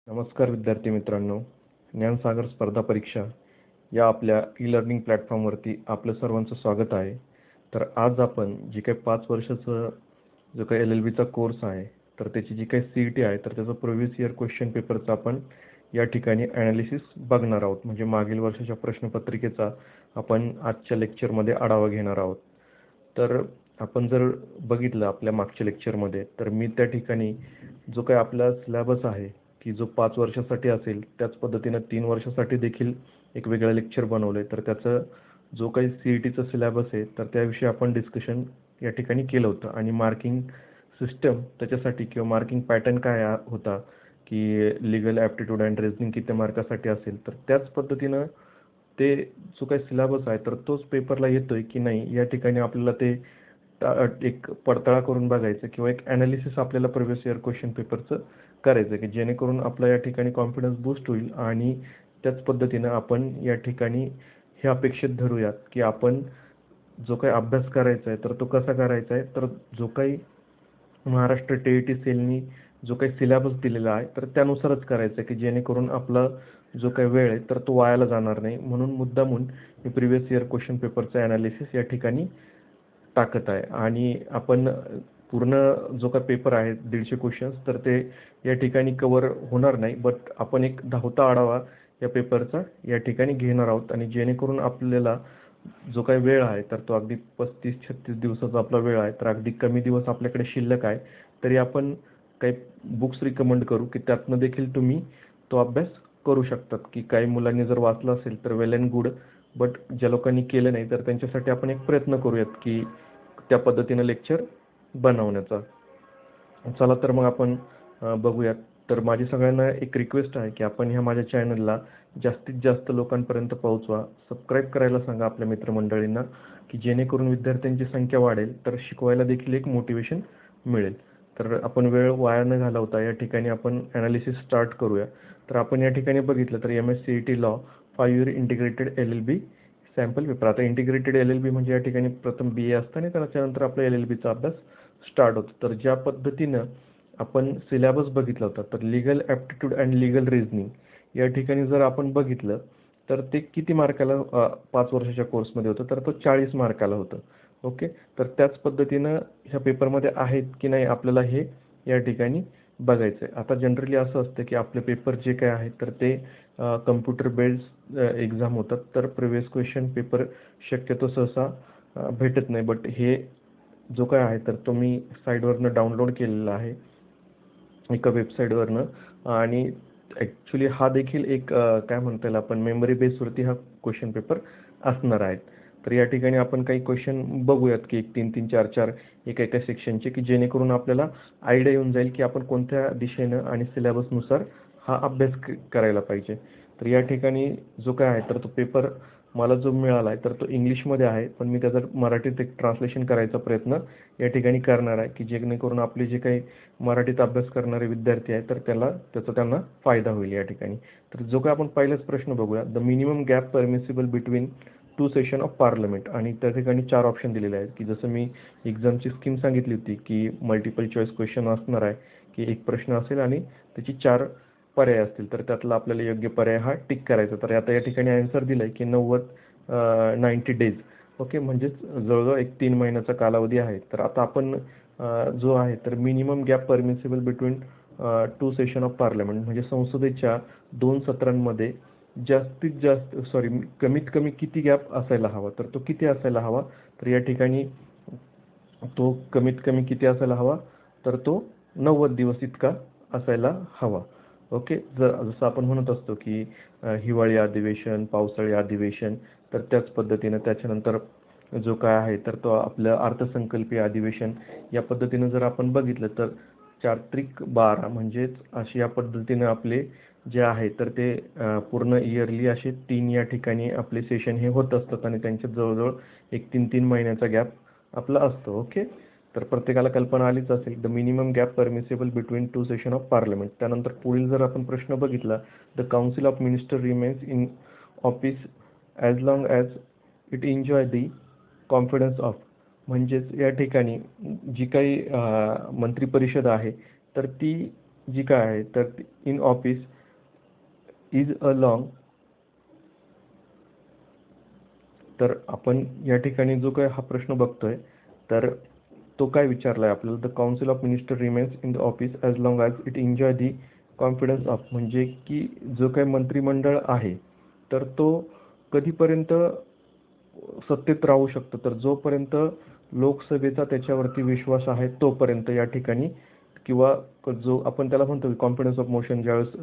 नमस्कार विद्यार्थी मित्रांनो. ज्ञानसागर स्पर्धा परीक्षा या आपल्या ई-लर्निंग प्लॅटफॉर्मवरती आपलं सर्वांचं स्वागत आहे. तर आज आपण जी काही 5 वर्षाचं जो काही LLBचा कोर्स आहे, तर त्याची जी काही CET आहे, तर त्याचं प्रिव्हियस इयर क्वेश्चन पेपरचं आपण या ठिकाणी ॲनालिसिस बघणार आहोत. म्हणजे मागील वर्षाच्या प्रश्नपत्रिकेचा आपण आजच्या लेक्चरमध्ये आढावा घेणार आहोत. तर आपण जर बघितलं आपल्या मागच्या लेक्चरमध्ये, तर मी त्या ठिकाणी जो काही आपला सिलेबस आहे की जो 5 वर्षासाठी असेल, त्याच पद्धतीनं 3 वर्षासाठी देखील एक वेगळं लेक्चर बनवलंय. तर त्याचं जो काही CETचा सिलेबस आहे, तर त्याविषयी आपण डिस्कशन या ठिकाणी केलं होतं. आणि मार्किंग सिस्टम त्याच्यासाठी किंवा मार्किंग पॅटर्न काय होता की लीगल ॲप्टिट्यूड अँड रिझनिंग किती मार्कासाठी असेल, तर त्याच पद्धतीनं ते जो काही सिलेबस आहे, तर तोच पेपरला येतोय की नाही या ठिकाणी आपल्याला ते एक पडताळा करून बघायचं किंवा एक ॲनालिसिस आपल्याला प्रिव्हियस इयर क्वेश्चन पेपरचं करायचं, की जेणेकरून आपला या ठिकाणी कॉन्फिडन्स बूस्ट होईल. आणि त्याच पद्धतीनं आपण या ठिकाणी हे अपेक्षित धरूयात की आपण जो काही अभ्यास करायचा आहे, तर तो कसा करायचा आहे, तर जो काही महाराष्ट्र TET सेलनी जो काही सिलेबस दिलेला आहे, तर त्यानुसारच करायचं आहे, की जेणेकरून आपला जो काही वेळ आहे, तर तो वायाला जाणार नाही. म्हणून मुद्दामून मी प्रिव्हियस इयर क्वेश्चन पेपरचं ॲनालिसिस या ठिकाणी टाकत आहे. आणि आपण पूर्ण जो काही पेपर आहे 150 क्वेश्चन्स, तर ते या ठिकाणी कव्हर होणार नाही, बट आपण एक धावता आढावा या पेपरचा या ठिकाणी घेणार आहोत. आणि जेणेकरून आपल्याला जो काही वेळ आहे, तर तो अगदी 35-36 दिवसाचा आपला वेळ आहे, तर अगदी कमी दिवस आपल्याकडे शिल्लक आहे. तरी आपण काही बुक्स रिकमेंड करू की त्यातनं देखील तुम्ही तो अभ्यास करू शकतात. की काही मुलांनी जर वाचलं असेल तर वेल अँड गुड, बट ज्या लोकांनी केलं नाही, तर त्यांच्यासाठी आपण एक प्रयत्न करूयात की त्या पद्धतीनं लेक्चर बनवण्याचा. चला तर मग आपण बघूयात. तर माझी सगळ्यांना एक रिक्वेस्ट आहे की आपण ह्या माझ्या चॅनलला जास्तीत जास्त लोकांपर्यंत पोहोचवा. सबस्क्राईब करायला सांगा आपल्या मित्रमंडळींना, की जेणेकरून विद्यार्थ्यांची संख्या वाढेल, तर शिकवायला देखील एक मोटिवेशन मिळेल. तर आपण वेळ वाया न घालवता या ठिकाणी आपण ॲनालिसिस स्टार्ट करूया. तर आपण या ठिकाणी बघितलं तर MSCET law 5 year integrated LLB sample paper. आता इंटिग्रेटेड LLB म्हणजे या ठिकाणी प्रथम BA असतं आणि त्याच्यानंतर आपला LLBचा अभ्यास स्टार्ट होतो. तर ज्या पद्धतीनं आपण सिलेबस बघितला होता, तर legal aptitude and legal reasoning या ठिकाणी जर आपण बघितलं, तर ते किती मार्काला 5 वर्षाच्या कोर्समध्ये होतं, तर तो 40 मार्काला होतं. ओके. तर त्याच पद्धतीनं ह्या पेपरमध्ये आहेत की नाही आपल्याला हे या ठिकाणी बघायचं आहे. आता जनरली असं असतं की आपले पेपर जे काय आहेत, तर ते कम्प्युटर बेस्ड एक्झाम होतात. तर प्रिव्हियस क्वेश्चन पेपर शक्यतो सहसा भेटत नाही. बट हे जो काय आहे, तर तो मी साईडवरनं डाउनलोड केलेला आहे एका वेबसाईटवरनं. आणि ॲक्च्युली हा देखील एक काय म्हणता येईल, आपण मेमरी बेसवरती हा क्वेश्चन पेपर असणार आहेत. तर या ठिकाणी आपण काही क्वेश्चन बघूयात की 1-3, 4-4 एका सेक्शनचे, की जेणेकरून आपल्याला आयडिया येऊन जाईल की आपण कोणत्या दिशेनं आणि सिलेबसनुसार हा अभ्यास करायला पाहिजे. तर या ठिकाणी जो काय आहे, तर तो पेपर मला जो मिळाला आहे, तर तो इंग्लिशमध्ये आहे, पण मी त्याचा मराठीत एक ट्रान्सलेशन करायचा प्रयत्न या ठिकाणी करणार आहे, की जेणेकरून आपले जे काही मराठीत अभ्यास करणारे विद्यार्थी आहेत, तर त्याचा त्यांना फायदा होईल या ठिकाणी. तर जो काही आपण पहिलाच प्रश्न बघूया, the minimum gap permissible between 2 session of parliament. आणि त्या ठिकाणी 4 ऑप्शन दिलेले आहेत, की जसं मी एक्झामची स्कीम सांगितली होती की मल्टिपल चॉईस क्वेश्चन असणार आहे, की एक प्रश्न असेल आणि त्याची 4 पर्याय असतील, तर त्यातला आपल्याला योग्य पर्याय हा टिक करायचा. तर आता या ठिकाणी आन्सर दिलाय की 90 डेज. ओके. म्हणजेच जवळजवळ एक 3 महिन्याचा कालावधी आहे. तर आता आपण जो आहे, तर minimum gap permissible between 2 session of parliament म्हणजे संसदेच्या 2 सत्रांमध्ये जास्तीत जास्त कमीत कमी किती गॅप असायला हवा, तर तो किती असायला हवा. तर या ठिकाणी तो कमीत कमी किती असायला हवा, तर तो 90 दिवस इतका असायला हवा. ओके. जसं आपण म्हणत असतो की हिवाळी अधिवेशन, पावसाळी अधिवेशन, तर त्याच पद्धतीनं त्याच्यानंतर जो काय आहे, तर तो आपलं अर्थसंकल्पीय अधिवेशन या पद्धतीनं जर आपण बघितलं, तर 4-12 म्हणजेच अशी या पद्धतीनं आपले जे आहे, तर ते पूर्ण इयरली असे 3 या ठिकाणी आपले सेशन हे होत असतात आणि त्यांच्यात जवळजवळ एक 3-3 महिन्याचा गॅप आपला असतो. ओके. तर प्रत्येकाला कल्पना आलीच असेल, the minimum gap permissible between 2 session of parliament. त्यानंतर पुढील जर आपण प्रश्न बघितला, the council of minister remains in office as long as it enjoy the confidence of. म्हणजेच या ठिकाणी जी काही मंत्रिपरिषद आहे, तर ती जी काय आहे, तर in office is a long. तर आपण या ठिकाणी जो काही हा प्रश्न बघतोय, तर तो काय विचारलाय आपल्याला, the council of minister remains in the office as long as it enjoy the confidence of, म्हणजे की जो काही मंत्रिमंडळ आहे तर तो कधीपर्यंत सत्तेत राहू शकतो, तर जोपर्यंत लोकसभेचा त्याच्यावरती विश्वास आहे तोपर्यंत या ठिकाणी, किंवा जो आपण त्याला म्हणतो कॉन्फिडन्स ऑफ मोशन, ज्यावेळेस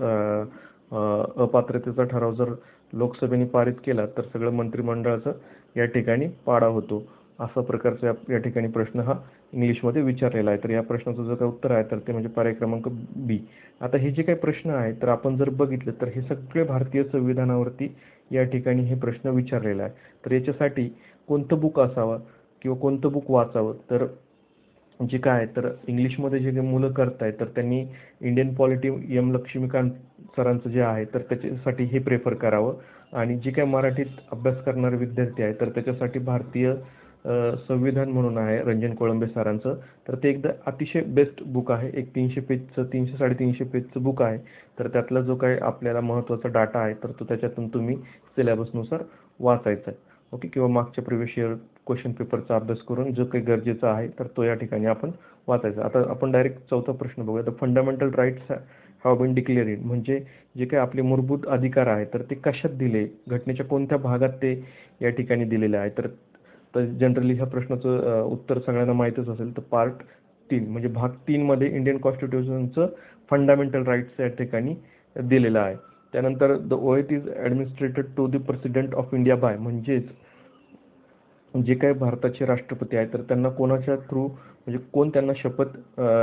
अपात्रतेचा ठराव जर लोकसभेने पारित केला तर सगळं मंत्रिमंडळाचा या ठिकाणी पाडा होतो. असा प्रकारचा या ठिकाणी प्रश्न हा इंग्लिशमध्ये विचारलेला आहे. तर या प्रश्नाचं जो काही उत्तर आहे तर ते म्हणजे पर्याय क्रमांक बी. आता हे जे काही प्रश्न आहेत तर आपण जर बघितलं तर हे सगळे भारतीय संविधानावरती या ठिकाणी हे प्रश्न विचारलेला आहे. तर याच्यासाठी कोणतं बुक असावं किंवा कोणतं बुक वाचावं, तर जे काय आहे तर इंग्लिशमध्ये जे काही मुलं करतायत तर त्यांनी इंडियन पॉलिटी लक्ष्मीकांत सरांचं जे आहे तर त्याच्यासाठी हे प्रेफर करावं. आणि जे काही मराठीत अभ्यास करणारे विद्यार्थी आहेत तर त्याच्यासाठी भारतीय संविधान म्हणून आहे रंजन कोळंबे सरांचं. तर ते एकदा अतिशय बेस्ट बुक आहे. एक 300 पेजचं, 300-350 पेजचं बुक आहे. तर त्यातला जो काही आपल्याला महत्त्वाचा डाटा आहे तर तो त्याच्यातून तुम्ही सिलेबसनुसार वाचायचा आहे. ओके. किंवा मागच्या प्रिव्हियस इयर क्वेश्चन पेपरचा अभ्यास करून जो काही गरजेचा आहे तर तो या ठिकाणी आपण वाचायचा. आता आपण डायरेक्ट चौथा प्रश्न बघूया. The fundamental rights have been declared, म्हणजे जे काही आपले मूलभूत अधिकार आहे तर ते कशात दिले, घटनेच्या कोणत्या भागात ते या ठिकाणी दिलेले आहे. तर तर जनरली ह्या प्रश्नाचं उत्तर सगळ्यांना माहीतच असेल. तर पार्ट 3 म्हणजे भाग 3 मध्ये इंडियन कॉन्स्टिट्यूशनचं फंडामेंटल राईट्स या ठिकाणी दिलेलं आहे. त्यानंतर the oath is administered to the president of India by, म्हणजेच जे काही भारताचे राष्ट्रपती आहेत तर त्यांना कोणाच्या थ्रू, म्हणजे कोण त्यांना शपथ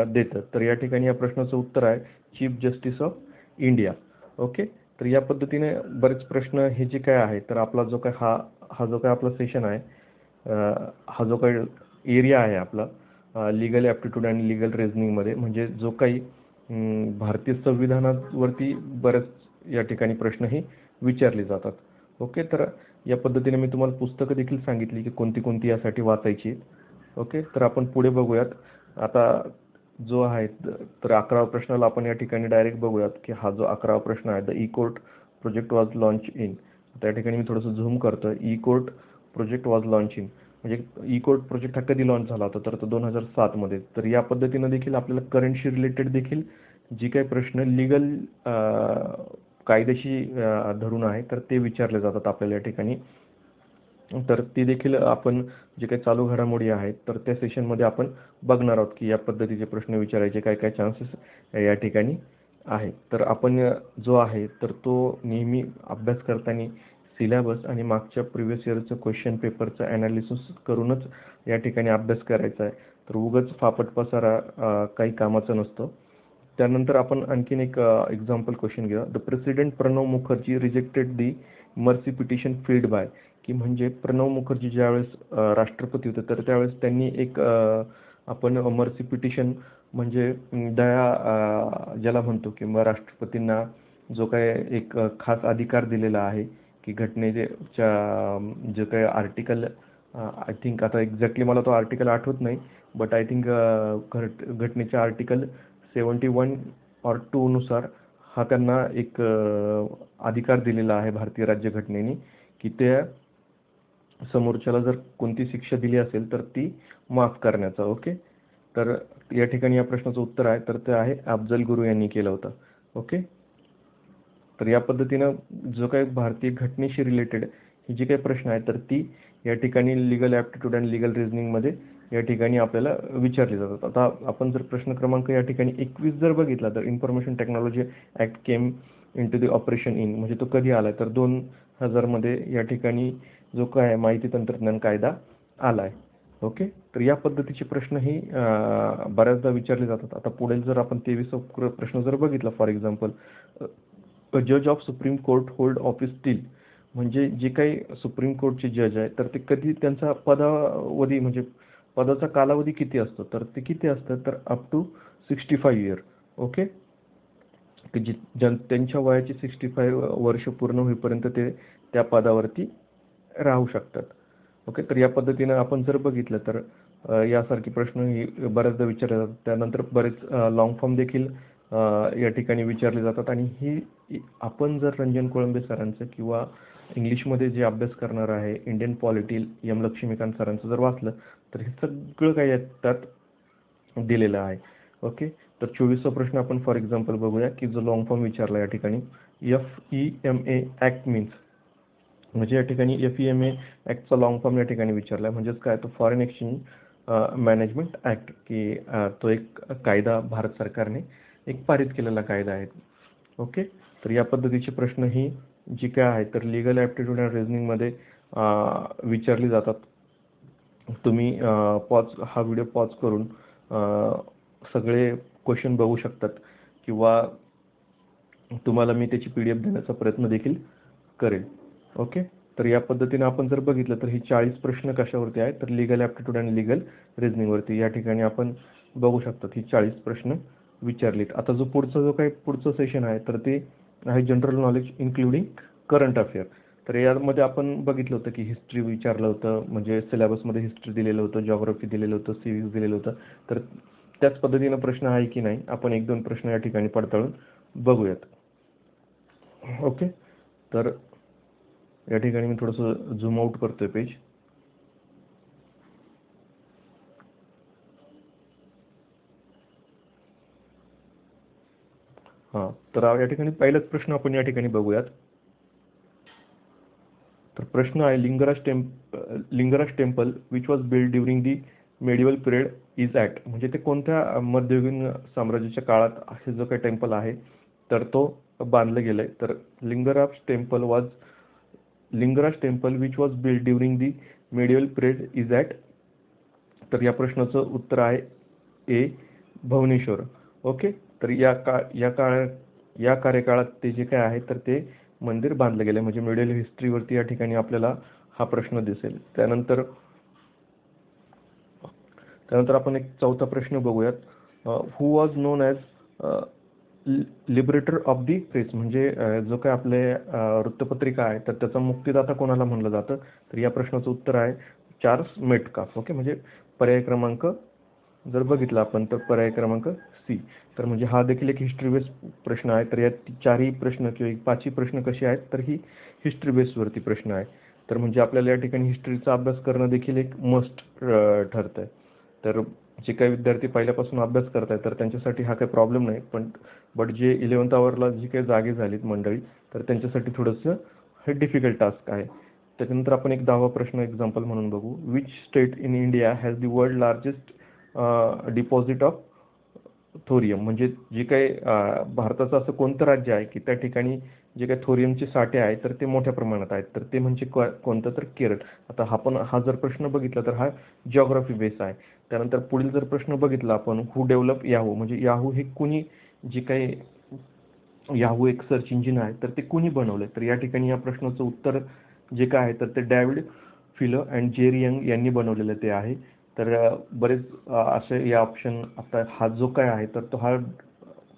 देतं. तर या ठिकाणी या प्रश्नाचं उत्तर आहे chief justice of India. Okay. तर या पद्धतीने बरेच प्रश्न हे जे काय आहे तर आपला जो काय हा जो काय आपला सेशन आहे, हा जो काही एरिया आहे आपला लीगल ॲप्टिट्यूड आणि लीगल रिझनिंगमध्ये, म्हणजे जो काही भारतीय संविधानावरती बरेच या ठिकाणी प्रश्नही विचारले जातात. ओके. तर या पद्धतीने मी तुम्हाला पुस्तकं देखील सांगितली की कोणती कोणती यासाठी वाचायची. ओके. तर आपण पुढे बघूयात. आता जो आहे तर 11व्या प्रश्नाला आपण या ठिकाणी डायरेक्ट बघूयात की हा जो 11वा प्रश्न आहे, the E court project was launch in. त्या ठिकाणी मी थोडंसं झूम करतो. E court project was launch in म्हणजे ई कोर्ट प्रोजेक्ट हा कधी लॉन्च झाला होता, तर तो 2007 मध्ये. तर या पद्धतीनं देखील आपल्याला करंटशी रिलेटेड देखील जी काही प्रश्न लीगल कायद्याशी धरून आहे तर ते विचारले जातात आपल्याला या ठिकाणी. तर ती देखील आपण जे काही चालू घडामोडी आहेत तर त्या सेशनमध्ये आपण बघणार आहोत की या पद्धतीचे प्रश्न विचारायचे काय काय चान्सेस या ठिकाणी आहेत. तर आपण जो आहे तर तो नेहमी अभ्यास करताना सिलेबस आणि मागच्या प्रिव्हियस इयरचं क्वेश्चन पेपरचं ॲनालिसिस करूनच या ठिकाणी अभ्यास करायचा आहे. तर उगाच फापट पसारा काही कामाचा नसतो. त्यानंतर आपण आणखीन एक एक्झाम्पल क्वेश्चन घेऊया. The president Pranab Mukherjee rejected the mercy petition filed by, की म्हणजे प्रणव मुखर्जी ज्यावेळेस राष्ट्रपती होते तर त्यावेळेस त्यांनी एक आपण मर्सी पिटिशन म्हणजे दया ज्याला म्हणतो, किंवा राष्ट्रपतींना जो काय एक खास अधिकार दिलेला आहे की घटनेच्या जे काही आर्टिकल, आय थिंक आता एक्झॅक्टली मला तो आर्टिकल आठवत नाही, बट आय थिंक घटनेच्या आर्टिकल 71 और 2 नुसार हा त्यांना एक अधिकार दिलेला आहे भारतीय राज्यघटनेने की त्या समोरच्याला जर कोणती शिक्षा दिली असेल तर ती माफ करण्याचा. ओके. तर या ठिकाणी या प्रश्नाचं उत्तर आहे तर ते आहे अफजल गुरु यांनी केलं होतं. ओके. तर या पद्धतीनं जो काही भारतीय घटनेशी रिलेटेड ही जी काही प्रश्न आहेत तर ती या ठिकाणी लीगल ॲप्टिट्यूड आणि लीगल रिझनिंगमध्ये या ठिकाणी आपल्याला विचारली जातात. आता आपण जर प्रश्न क्रमांक या ठिकाणी 21 जर बघितला तर information technology act came into the operation in, म्हणजे तो कधी आला तर 2000 मध्ये या ठिकाणी जो काय माहिती तंत्रज्ञान कायदा आला आहे. ओके. तर या पद्धतीचे प्रश्न ही बऱ्याचदा विचारले जातात. आता पुढे जर आपण 23 प्रश्न जर बघितला, फॉर एक्झाम्पल जज of supreme court hold office steel, म्हणजे जे काही सुप्रीम कोर्टचे जज आहे तर ते कधी त्यांचा पदावधी म्हणजे पदाचा कालावधी किती असतो, तर ते किती असतं तर अप टू 65 इयर. ओके. की त्यांच्या वयाची 65 वर्ष पूर्ण होईपर्यंत ते त्या पदावरती राहू शकतात. ओके. तर या पद्धतीनं आपण जर बघितलं तर यासारखे प्रश्न ही बऱ्याचदा विचारले जातात. त्यानंतर बरेच लाँग फॉर्म देखील या ठिकाणी विचारले जातात. आणि आपण जर रंजन कोळंबे सरांचं किंवा इंग्लिशमध्ये जे अभ्यास करणार आहे इंडियन पॉलिटी एम लक्ष्मीकांत सरांचं जर वाचलं तर हे सगळं काही त्यात दिलेलं आहे. ओके. तर 24वा प्रश्न आपण फॉर एक्झाम्पल बघूया की जो लॉंग फॉर्म विचारला या ठिकाणी FEMA ॲक्ट मीन्स, म्हणजे या ठिकाणी FEMA ॲक्टचा लॉंग फॉर्म या ठिकाणी विचारला आहे. म्हणजेच काय, तो फॉरेन एक्सचेंज मॅनेजमेंट ॲक्ट, की तो एक कायदा भारत सरकारने एक पारित केलेला कायदा आहे. ओके. तर या पद्धतीचे प्रश्न ही जी काय आहे तर लिगल ॲप्टिट्यूड अँड रिझनिंगमध्ये विचारली जातात. तुम्ही हा व्हिडिओ पॉज करून सगळे क्वेश्चन बघू शकतात किंवा तुम्हाला मी त्याची PDF देण्याचा प्रयत्न देखील करेल. ओके. तर या पद्धतीने आपण जर बघितलं तर ही 40 प्रश्न कशावरती आहेत तर लिगल ॲप्टिट्यूड आणि लिगल रिझनिंगवरती या ठिकाणी आपण बघू शकतात ही 40 प्रश्न विचारलीत. आता जो काही पुढचं सेशन आहे तर ते आहे general knowledge including current affair. तर यामध्ये आपण बघितलं होतं की हिस्ट्री विचारलं होतं, म्हणजे सिलेबसमध्ये हिस्ट्री दिलेलं होतं, जिओग्राफी दिलेलं होतं, सिव्हिक्स दिलेलं होतं. तर त्याच पद्धतीनं प्रश्न आहे की नाही आपण 1-2 प्रश्न या ठिकाणी पडताळून बघूयात. ओके. तर या ठिकाणी मी थोडंसं झूम आउट करतोय पेज. हां. तर या ठिकाणी पहिलाच प्रश्न आपण या ठिकाणी बघूयात. तर प्रश्न आहे Lingaraj temple which was build during the medieval period is at, म्हणजे ते कोणत्या मध्ययुगीन साम्राज्याच्या काळात हे जो काही टेम्पल आहे तर तो बांधलं गेलं आहे. तर Lingaraj temple which was build during the medieval period is at. तर या प्रश्नाचं उत्तर आहे ए, भुवनेश्वर. ओके. तर या कार्यकाळात ते जे काय आहे तर ते मंदिर बांधलं गेलं, म्हणजे मिडल हिस्ट्रीवरती या ठिकाणी आपल्याला हा प्रश्न दिसेल. त्यानंतर आपण एक चौथा प्रश्न बघूयात. Who was known as liberator of the press, म्हणजे जो काय आपले वृत्तपत्रिका आहे तर त्याचा मुक्तिदाता कोणाला म्हणलं जातं. तर या प्रश्नाचं उत्तर आहे चार्ल्स मेटकाफ. ओके. म्हणजे पर्याय क्रमांक जर बघितला आपण तर पर्याय क्रमांक सी. तर म्हणजे हा देखील एक हिस्ट्री बेस प्रश्न आहे. तर या 4ही प्रश्न किंवा 5ही प्रश्न कसे आहेत तर ही हिस्ट्री बेसवरती प्रश्न आहे. तर म्हणजे आपल्याला या ठिकाणी हिस्ट्रीचा अभ्यास करणं देखील एक मस्ट ठरतं आहे. तर जे काही विद्यार्थी पहिल्यापासून अभ्यास करत आहेत तर त्यांच्यासाठी हा काही प्रॉब्लेम नाही, बट जे 11th आवरला जी काही जागे झालीत मंडळी तर त्यांच्यासाठी थोडंसं हे डिफिकल्ट टास्क आहे. त्याच्यानंतर आपण एक 10वा प्रश्न एक्झाम्पल म्हणून बघू. Which state in India has the world largest deposit of thorium, म्हणजे जे काही भारताचं असं कोणतं राज्य आहे की त्या ठिकाणी जे काही थोरियमचे साठे आहेत तर ते मोठ्या प्रमाणात आहेत. तर ते म्हणजे कोणतं तर केरळ. आता हा जर प्रश्न बघितला तर हा जिओग्राफी बेस आहे. त्यानंतर पुढील जर प्रश्न बघितला आपण हु डेव्हलप याहू, म्हणजे याहू हे कुणी, जे काही याहू एक सर्च इंजिन आहे तर ते कुणी बनवलं. तर या ठिकाणी या प्रश्नाचं उत्तर जे काय आहे तर ते डॅव्हिड फिलो अँड जेरी यंग यांनी बनवलेलं ते आहे. तर बरेच असे या ऑप्शन, आता हा जो काय आहे तर तो हा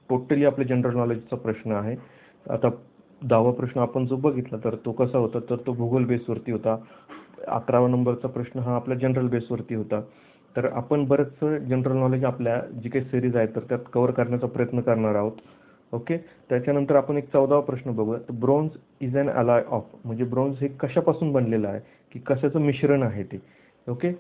टोटली आपल्या जनरल नॉलेजचा प्रश्न आहे. आता 10वा प्रश्न आपण जो बघितला तर तो कसा होता तर तो भूगोल बेसवरती होता. 11वा नंबरचा प्रश्न हा आपल्या जनरल बेसवरती होता. तर आपण बरंचसं जनरल नॉलेज आपल्या जी काही सिरीज आहे तर त्यात कव्हर करण्याचा प्रयत्न करणार आहोत. ओके. त्याच्यानंतर आपण एक 14वा प्रश्न बघूया. तर bronze is an alloy of, म्हणजे ब्रॉन्झ हे कशापासून बनलेलं आहे की कशाचं मिश्रण आहे ते. ओके.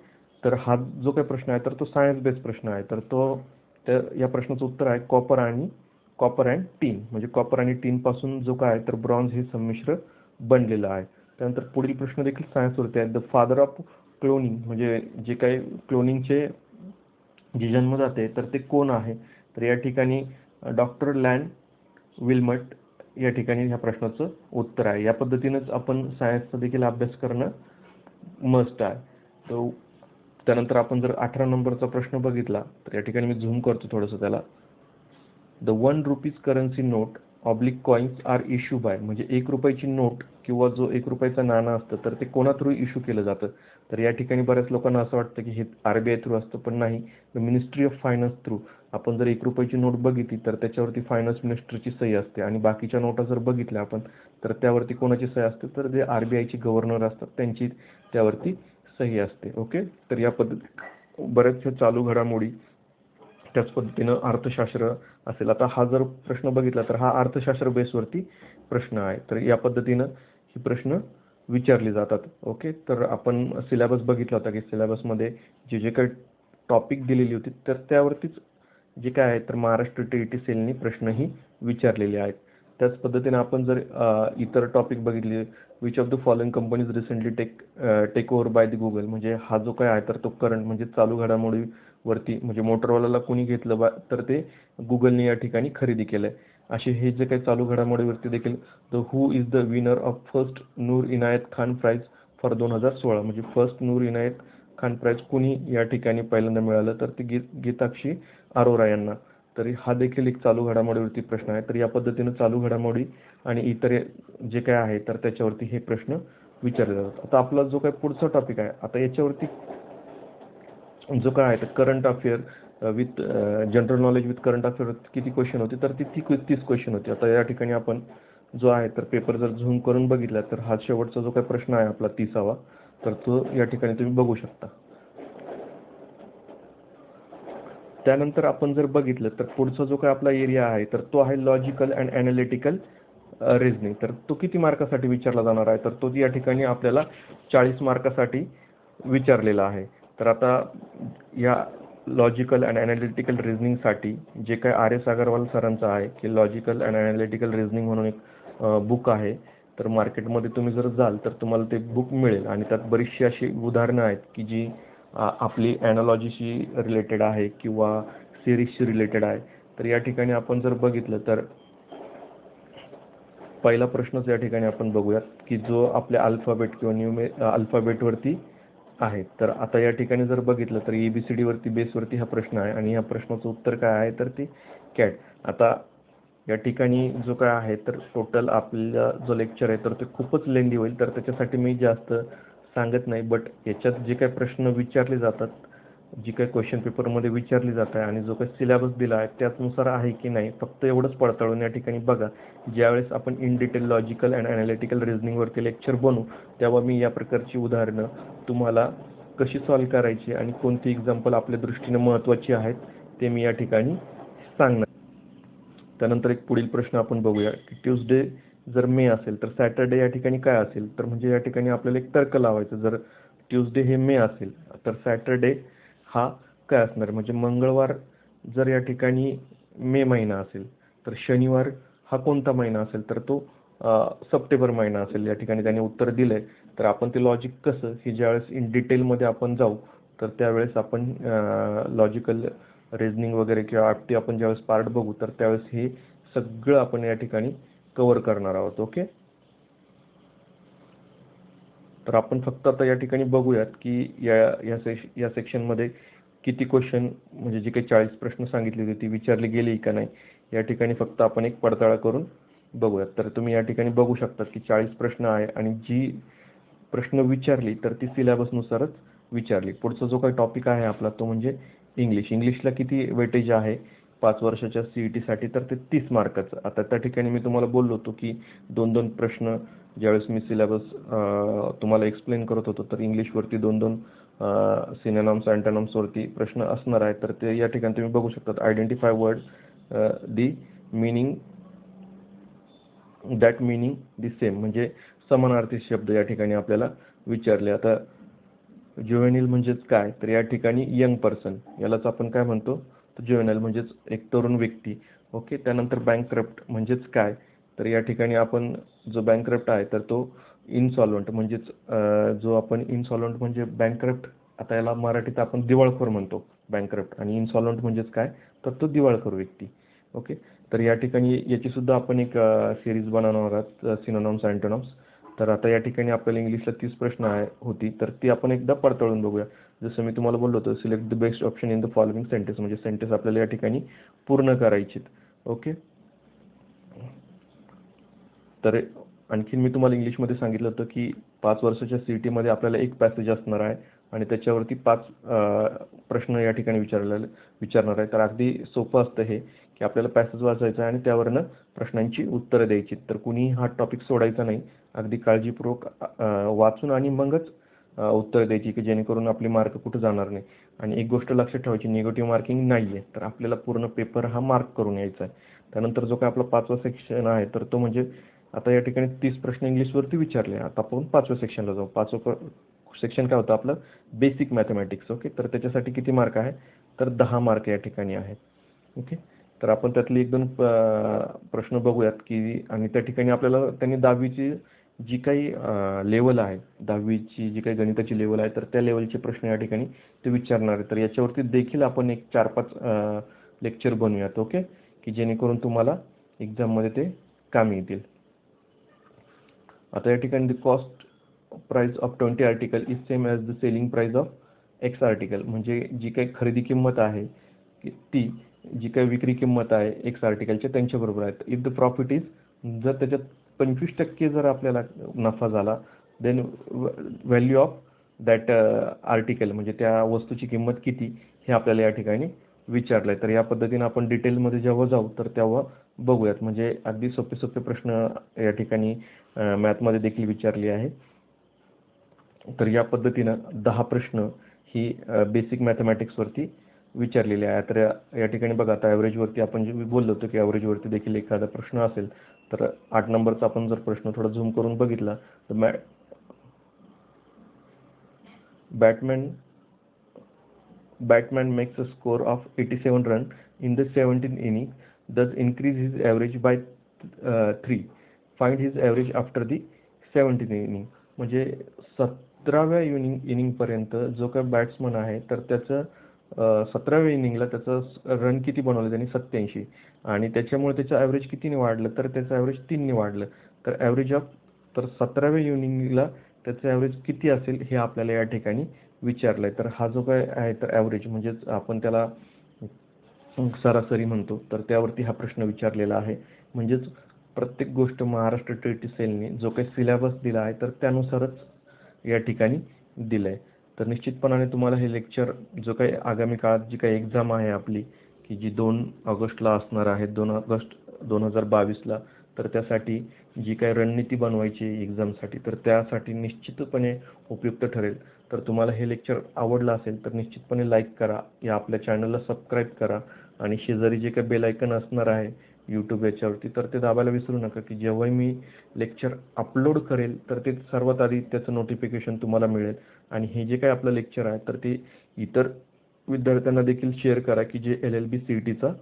तर हा जो काही प्रश्न आहे तर तो सायन्स बेस्ड प्रश्न आहे. तर या प्रश्नाचं उत्तर आहे कॉपर अँड टीन, म्हणजे कॉपर आणि टीन पासून जो काय आहे तर ब्रॉन्झ हे संमिश्र बनलेलं आहे. त्यानंतर पुढील प्रश्न देखील सायन्सवरती आहे. द फादर ऑफ क्लोनिंग, म्हणजे जे काही क्लोनिंगचे जे जन्मदाते तर ते कोण आहे. तर या ठिकाणी डॉक्टर लॅन विल्मट या ठिकाणी ह्या प्रश्नाचं उत्तर आहे. या पद्धतीनंच आपण सायन्सचा देखील अभ्यास करणं मस्ट आहे. तो त्यानंतर आपण जर 18 नंबरचा प्रश्न बघितला तर या ठिकाणी मी झूम करतो थोडंसं त्याला. The 1 rupees currency note oblique coins are issue by, म्हणजे 1 रुपयाची नोट किंवा जो 1 रुपयाचं नाणं असतं तर ते कोणा थ्रू इश्यू केलं जातं. तर या ठिकाणी बऱ्याच लोकांना असं वाटतं की हे RBI थ्रू असतं, पण नाही, the ministry of finance through. आपण जर 1 रुपयाची नोट बघितली तर त्याच्यावरती फायनान्स मिनिस्टरची सही असते, आणि बाकीच्या नोटा जर बघितल्या आपण तर त्यावरती कोणाची सही असते तर जे RBIचे गव्हर्नर असतात त्यांची त्यावरती सही असते. ओके. तर या पद्धती बऱ्याचशा चालू घडामोडी, त्याच पद्धतीनं अर्थशास्त्र, असेल. आता हा जर प्रश्न बघितला तर हा अर्थशास्त्र बेसवरती प्रश्न आहे. तर या पद्धतीनं ही प्रश्न विचारली जातात. ओके, तर आपण सिलेबस बघितला होता की सिलेबसमध्ये जे जे काही टॉपिक दिलेली होती तर त्यावरतीच जे काय आहे तर महाराष्ट्र टी सेलनी प्रश्नही विचारलेले आहेत. त्याच पद्धतीने आपण जर इतर टॉपिक बघितले, which of the following companies recently take over by the Google, म्हणजे हा जो काय आहे तर तो करंट म्हणजे चालू घडामोडीवरती, म्हणजे मोटरोलाला कोणी घेतलं तर ते गुगलने या ठिकाणी खरेदी केलंय. असे हे जे काही चालू घडामोडीवरती देखील, the who is the winner of first Noor Inayat Khan prize for 2016, म्हणजे फर्स्ट नूर इनायत खान प्राइज कुणी या ठिकाणी पहिल्यांदा मिळालं तर ते गीताक्षी अरोरा यांना. तरी हा देखील एक चालू घडामोडीवरती प्रश्न आहे. तर या पद्धतीने चालू घडामोडी आणि इतर जे काय आहे तर त्याच्यावरती हे प्रश्न विचारले जातात. आता आपला जो काही पुढचा टॉपिक आहे, आता याच्यावरती जो काय आहे तर current affair with general knowledge with current affair किती क्वेश्चन होते, तर ती 30 क्वेश्चन होती. आता या ठिकाणी आपण जो आहे तर पेपर जर झूम करून बघितला तर हा शेवटचा जो काही प्रश्न आहे आपला 30वा, तर तो या ठिकाणी तुम्ही बघू शकता. त्यानंतर आपण जर बघितलं तर पुढचा जो काही आपला एरिया आहे तर तो आहे लॉजिकल अँड ॲनालिटिकल रिझनिंग. तर तो किती मार्कासाठी विचारला जाणार आहे, तर तो या ठिकाणी आपल्याला 40 मार्कासाठी विचारलेला आहे. तर आता या लॉजिकल अँड ॲनालिटिकल रिझनिंगसाठी जे काही आर एस अगरवाल सरांचं आहे की लॉजिकल अँड ॲनालिटिकल रिझनिंग म्हणून एक बुक आहे. तर मार्केटमध्ये तुम्ही जर जाल तर तुम्हाला ते बुक मिळेल आणि त्यात बरीचशी अशी उदाहरणं आहेत की जी आपली ॲनालॉजीशी रिलेटेड आहे किंवा सिरीजशी रिलेटेड आहे. तर या ठिकाणी आपण जर बघितलं तर पहिला प्रश्नच या ठिकाणी आपण बघूयात की जो आपल्या अल्फाबेट किंवा अल्फाबेटवरती आहे. तर आता या ठिकाणी जर बघितलं तर ABCD वरती बेसवरती हा प्रश्न आहे आणि या प्रश्नाचं उत्तर काय आहे तर ते कॅट. आता या ठिकाणी जो काय आहे तर टोटल आपला जो लेक्चर आहे तर ते खूपच लेंदी होईल, तर त्याच्यासाठी मी जास्त सांगत नाही. बट याच्यात जे काही प्रश्न विचारले जातात, जी काही क्वेश्चन पेपरमध्ये विचारली जात आहे आणि जो काही सिलेबस दिला आहे त्याचनुसार आहे की नाही, फक्त एवढंच पडताळून या ठिकाणी बघा. ज्यावेळेस आपण in detail logical and analytical रिझनिंगवरती लेक्चर बनवू तेव्हा मी या प्रकारची उदाहरणं तुम्हाला कशी सॉल्व्ह करायची आणि कोणती एक्झाम्पल आपल्या दृष्टीने महत्त्वाची आहेत ते मी या ठिकाणी सांगणार. त्यानंतर एक पुढील प्रश्न आपण बघूया की ट्यूसडे जर मे असेल तर सॅटर्डे या ठिकाणी काय असेल, तर म्हणजे या ठिकाणी आपल्याला एक तर्क लावायचं. जर ट्यूसडे हे मे असेल तर सॅटर्डे हा काय असणार, म्हणजे मंगळवार जर या ठिकाणी मे महिना असेल तर शनिवार हा कोणता महिना असेल, तर तो सप्टेंबर महिना असेल. या ठिकाणी त्याने उत्तर दिलंय. तर आपण ते लॉजिक कसं हे ज्यावेळेस इन डिटेलमध्ये आपण जाऊ तर त्यावेळेस आपण लॉजिकल रिझनिंग वगैरे किंवा आपटी आपण ज्यावेळेस पार्ट बघू तर त्यावेळेस हे सगळं आपण या ठिकाणी कव्हर करणार आहोत. ओके, तर आपण फक्त आता या ठिकाणी बघूयात की या सेक्शनमध्ये किती क्वेश्चन, म्हणजे जे काही 40 प्रश्न सांगितले होते ती विचारली गेली का नाही, या ठिकाणी फक्त आपण एक पडताळा करून बघूयात. तर तुम्ही या ठिकाणी बघू शकता की 40 प्रश्न आहे आणि जी प्रश्न विचारली तर ती सिलेबसनुसारच विचारली. पुढचा जो काही टॉपिक आहे आपला तो म्हणजे इंग्लिश. इंग्लिशला किती वेटेज आहे 5 वर्षाच्या CET-साठी, तर ते 30 मार्काचं. आता त्या ठिकाणी मी तुम्हाला बोललो होतो की 2-2 प्रश्न ज्यावेळेस मी सिलेबस तुम्हाला एक्सप्लेन करत होतो तर इंग्लिशवरती 2-2 सिनोनिम्स अँटोनिम्सवरती प्रश्न असणार आहे. तर ते या ठिकाणी तुम्ही बघू शकता. Identify word the meaning that meaning the same, म्हणजे समानार्थी शब्द या ठिकाणी आपल्याला विचारले. आता ज्युव्हेनिल म्हणजेच काय, तर या ठिकाणी यंग पर्सन यालाच आपण काय म्हणतो, तर ज्युव्हेनिल म्हणजेच एक तरुण व्यक्ती. ओके, त्यानंतर बँकक्रप्ट म्हणजेच काय, तर या ठिकाणी आपण जो बँकक्रप्ट आहे तर तो इनसॉल्वंट म्हणजेच जो आपण इनसॉल्वंट म्हणजे बँकक्रप्ट, आता याला मराठीत आपण दिवाळखोर म्हणतो बँकक्रप्ट, आणि इनसॉल्वंट म्हणजेच काय, तर तो दिवाळखोर व्यक्ती. ओके, तर या ठिकाणी याची सुद्धा आपण एक सिरीज बनवणार आहोत, सिनोनिम्स अँटोनिम्स. तर आता या ठिकाणी आपल्याला इंग्लिशला 30 प्रश्न होती तर ती आपण एकदा पडताळून बघूया. जसं मी तुम्हाला बोललो होतो, select the best option in the following sentence, म्हणजे सेंटेन्स आपल्याला या ठिकाणी पूर्ण करायचीत. ओके, तर आणखीन मी तुम्हाला इंग्लिशमध्ये सांगितलं होतं की 5 वर्षाच्या CET-मध्ये आपल्याला एक पॅसेज असणार आहे आणि त्याच्यावरती 5 प्रश्न या ठिकाणी विचारणार आहे. तर अगदी सोपं असतं हे की आपल्याला पॅसेज वाचायचा आहे आणि त्यावरनं प्रश्नांची उत्तरं द्यायची. तर कुणीही हा टॉपिक सोडायचा नाही. अगदी काळजीपूर्वक वाचून आणि मगच उत्तर द्यायची की जेणेकरून आपले मार्क कुठे जाणार नाही. आणि एक गोष्ट लक्षात ठेवायची, निगेटिव्ह मार्किंग नाही आहे, तर आपल्याला पूर्ण पेपर हा मार्क करून यायचा आहे. त्यानंतर जो काय आपला 5वा सेक्शन आहे, तर तो म्हणजे आता या ठिकाणी 30 प्रश्न इंग्लिशवरती विचारले. आता आपण 5व्या सेक्शनला जाऊ. 5वं सेक्शन काय होतं आपलं, बेसिक मॅथमॅटिक्स. ओके, तर त्याच्यासाठी किती मार्क आहे, तर 10 मार्क या ठिकाणी आहेत. ओके, तर आपण त्यातले 1-2 प्रश्न बघूयात की, आणि त्या ठिकाणी आपल्याला त्यांनी 10वीची जी काही लेवल आहे, 10वीची जी काही गणिताची लेवल आहे, तर त्या लेवलचे प्रश्न या ठिकाणी ते विचारणार आहे. तर याच्यावरती देखील आपण एक 4-5 लेक्चर बनवूयात. ओके, की जेणेकरून तुम्हाला एक्झाममध्ये ते कामी येतील. आता या ठिकाणी the cost price of 20 article is same as the selling price of x article. म्हणजे जी काही खरेदी किंमत आहे ती जी काही विक्री किंमत आहे एक्स आर्टिकलच्या त्यांच्याबरोबर आहे. इफ द प्रॉफिट इज, जर त्याच्यात 25% जर आपल्याला नफा झाला, then value of that article, म्हणजे त्या वस्तूची किंमत किती, हे आपल्याला या ठिकाणी विचारलं आहे. तर या पद्धतीने आपण डिटेलमध्ये जेव्हा जाऊ तर तेव्हा बघूयात. म्हणजे अगदी सोपे सोपे प्रश्न या ठिकाणी मॅथमध्ये देखील विचारली आहे. तर या पद्धतीनं 10 प्रश्न ही बेसिक मॅथमॅटिक्सवरती विचारलेले आहे. तर या ठिकाणी बघा, आता ॲव्हरेजवरती आपण जे बोललो होतो की ॲव्हरेजवरती देखील एखादा प्रश्न असेल, तर 8 नंबरचा आपण जर प्रश्न थोडा झूम करून बघितला तर Batman makes a score of 87 run in the 17th inning, thus increase his average by 3. Find his average after the 17th inning. म्हणजे 17व्या इनिंगपर्यंत जो काही बॅट्समन आहे, तर त्याचं 17व्या इनिंगला त्याचं रन किती बनवले त्यांनी, 87, आणि त्याच्यामुळे त्याचं ॲव्हरेज कितीने वाढलं, तर त्याचं ॲव्हरेज 3ने वाढलं. तर ॲव्हरेज ऑफ, तर 17व्या इनिंगला त्याचं ॲव्हरेज किती असेल हे आपल्याला या ठिकाणी विचारलं आहे. तर हा जो काय आहे, तर ॲव्हरेज म्हणजेच आपण त्याला सरासरी म्हणतो, तर त्यावरती हा प्रश्न विचारलेला आहे. म्हणजेच प्रत्येक गोष्ट महाराष्ट्र टेट सेलने जो काही सिलेबस दिला आहे, तर त्यानुसारच या ठिकाणी दिलं आहे. तर निश्चितपणाने तुम्हाला हे लेक्चर, जो काही आगामी काळात जी काही एक्झाम आहे आपली, की जी 2 ऑगस्टला असणार आहे, 2 ऑगस्ट 2022ला, तर त्यासाठी जी काही रणनीती बनवायची एक्झामसाठी, तर त्यासाठी निश्चितपणे उपयुक्त ठरेल. तर तुम्हाला हे लेक्चर आवडलं असेल तर निश्चितपणे लाईक करा, या आपल्या चॅनलला सबस्क्राईब करा, आणि शेजारी जे काही बेल आयकन असणार आहे यूट्यूब याच्यावरती, तर ते दाबायला विसरू नका, की जेव्हाही मी लेक्चर अपलोड करेल तर ते सर्वात आधी त्याचं नोटिफिकेशन तुम्हाला मिळेल. आणि हे जे काही आपलं लेक्चर आहे, तर ते इतर विद्यार्थ्यांना देखील शेअर करा की जे LLB CETचा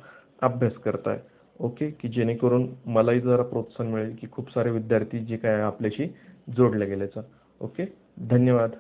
अभ्यास करताय. ओके, की जेणेकरून मलाही जरा प्रोत्साहन मिळेल की खूप सारे विद्यार्थी जे काय आपल्याशी जोडले गेल्याचं. ओके, धन्यवाद.